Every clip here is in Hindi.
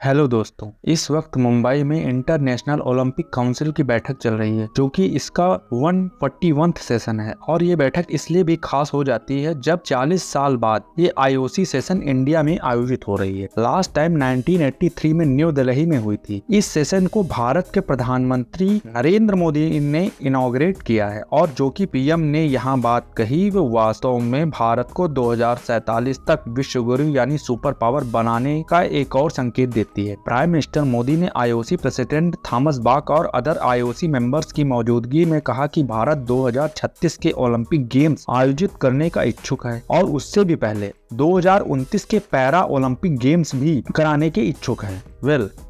हेलो दोस्तों, इस वक्त मुंबई में इंटरनेशनल ओलंपिक काउंसिल की बैठक चल रही है जो कि इसका 141वां सेशन है। और ये बैठक इसलिए भी खास हो जाती है जब 40 साल बाद ये आईओसी सेशन इंडिया में आयोजित हो रही है। लास्ट टाइम 1983 में न्यू दिल्ली में हुई थी। इस सेशन को भारत के प्रधानमंत्री नरेंद्र मोदी ने इनॉग्रेट किया है और जो कि पीएम ने यहाँ बात कही वो वास्तव में भारत को 2047 तक विश्व गुरु यानी सुपर पावर बनाने का एक और संकेत देती है। प्राइम मिनिस्टर मोदी ने आईओसी प्रेसिडेंट थॉमस बाक और अदर आईओसी मेंबर्स की मौजूदगी में कहा कि भारत 2036 के ओलंपिक गेम्स आयोजित करने का इच्छुक है और उससे भी पहले 2029 के पैरा ओलंपिक गेम्स भी कराने के इच्छुक है।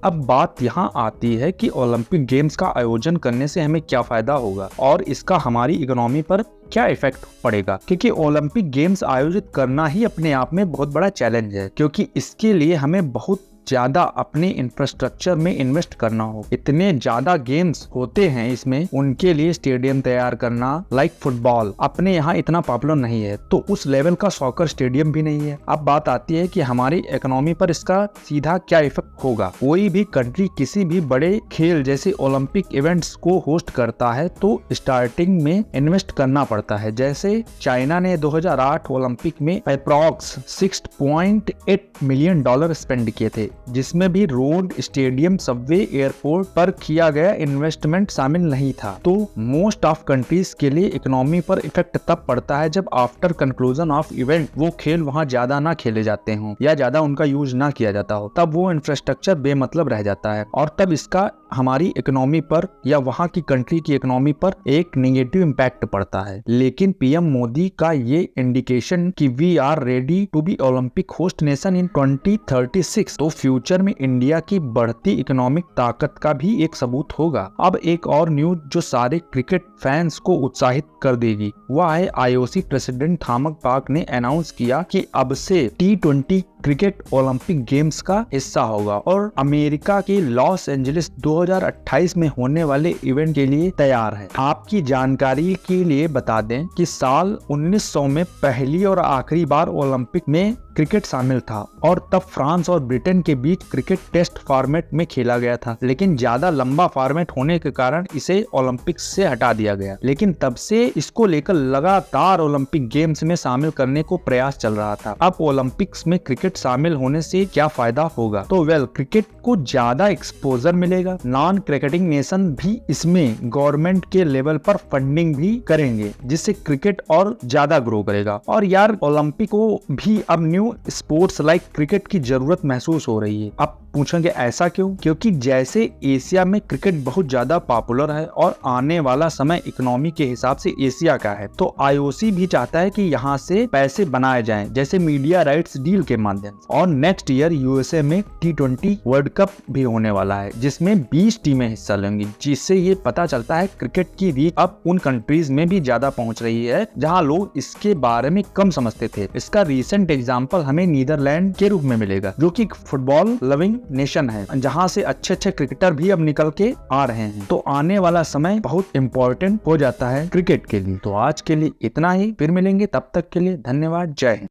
अब बात यहाँ आती है कि ओलंपिक गेम्स का आयोजन करने से हमें क्या फायदा होगा और इसका हमारी इकोनॉमी पर क्या इफेक्ट पड़ेगा, क्योंकि ओलंपिक गेम्स आयोजित करना ही अपने आप में बहुत बड़ा चैलेंज है, क्योंकि इसके लिए हमें बहुत ज्यादा अपने इंफ्रास्ट्रक्चर में इन्वेस्ट करना हो। इतने ज्यादा गेम्स होते हैं इसमें, उनके लिए स्टेडियम तैयार करना, लाइक फुटबॉल अपने यहाँ इतना पॉपुलर नहीं है, तो उस लेवल का सॉकर स्टेडियम भी नहीं है। अब बात आती है कि हमारी इकोनॉमी पर इसका सीधा क्या इफेक्ट होगा। कोई भी कंट्री किसी भी बड़े खेल जैसे ओलंपिक इवेंट्स को होस्ट करता है तो स्टार्टिंग में इन्वेस्ट करना पड़ता है। जैसे चाइना ने 2008 ओलंपिक में अप्रॉक्स $6.8 मिलियन स्पेंड किए थे, जिसमें भी रोड, स्टेडियम, सबवे, एयरपोर्ट पर किया गया इन्वेस्टमेंट शामिल नहीं था। तो मोस्ट ऑफ कंट्रीज के लिए इकोनॉमी पर इफेक्ट तब पड़ता है जब आफ्टर कंक्लूजन ऑफ इवेंट वो खेल वहां ज्यादा ना खेले जाते हों या ज्यादा उनका यूज ना किया जाता हो, तब वो इंफ्रास्ट्रक्चर बेमतलब रह जाता है और तब इसका हमारी इकोनॉमी पर या वहां की कंट्री की इकोनॉमी पर एक नेगेटिव इम्पैक्ट पड़ता है। लेकिन पीएम मोदी का ये इंडिकेशन कि we are ready to be Olympic host nation in 2036 तो फ्यूचर में इंडिया की बढ़ती इकोनॉमिक ताकत का भी एक सबूत होगा। अब एक और न्यूज जो सारे क्रिकेट फैंस को उत्साहित कर देगी वह है आईओसी प्रेसिडेंट थॉमस बाक ने अनाउंस किया कि अब से T20 क्रिकेट ओलंपिक गेम्स का हिस्सा होगा और अमेरिका के लॉस एंजलिस 2028 में होने वाले इवेंट के लिए तैयार है। आपकी जानकारी के लिए बता दें कि साल 1900 में पहली और आखिरी बार ओलंपिक में क्रिकेट शामिल था और तब फ्रांस और ब्रिटेन के बीच क्रिकेट टेस्ट फॉर्मेट में खेला गया था, लेकिन ज्यादा लंबा फॉर्मेट होने के कारण इसे ओलंपिक्स से हटा दिया गया। लेकिन तब से इसको लेकर लगातार ओलंपिक गेम्स में शामिल करने को प्रयास चल रहा था। अब ओलंपिक्स में क्रिकेट शामिल होने से क्या फायदा होगा, तो क्रिकेट को ज्यादा एक्सपोजर मिलेगा। नॉन क्रिकेटिंग नेशन भी इसमें गवर्नमेंट के लेवल पर फंडिंग भी करेंगे, जिससे क्रिकेट और ज्यादा ग्रो करेगा। और यार ओलंपिक को भी अब न्यू स्पोर्ट्स लाइक क्रिकेट की जरूरत महसूस हो रही है। अब पूछेंगे ऐसा क्यों? क्योंकि जैसे एशिया में क्रिकेट बहुत ज्यादा पॉपुलर है और आने वाला समय इकोनॉमी के हिसाब से एशिया का है, तो आईओसी भी चाहता है कि यहाँ से पैसे बनाए जाएं, जैसे मीडिया राइट्स डील के माध्यम से। और नेक्स्ट ईयर यूएसए में T20 वर्ल्ड कप भी होने वाला है, जिसमें 20 टीमें हिस्सा लेंगी, जिससे ये पता चलता है क्रिकेट की रीच अब उन कंट्रीज में भी ज्यादा पहुंच रही है जहाँ लोग इसके बारे में कम समझते थे। इसका रिसेंट एग्जाम्पल हमें नीदरलैंड के रूप में मिलेगा, जो कि फुटबॉल लविंग नेशन है, जहां से अच्छे क्रिकेटर भी अब निकल के आ रहे हैं। तो आने वाला समय बहुत इंपॉर्टेंट हो जाता है क्रिकेट के लिए। तो आज के लिए इतना ही, फिर मिलेंगे, तब तक के लिए धन्यवाद, जय हिंद।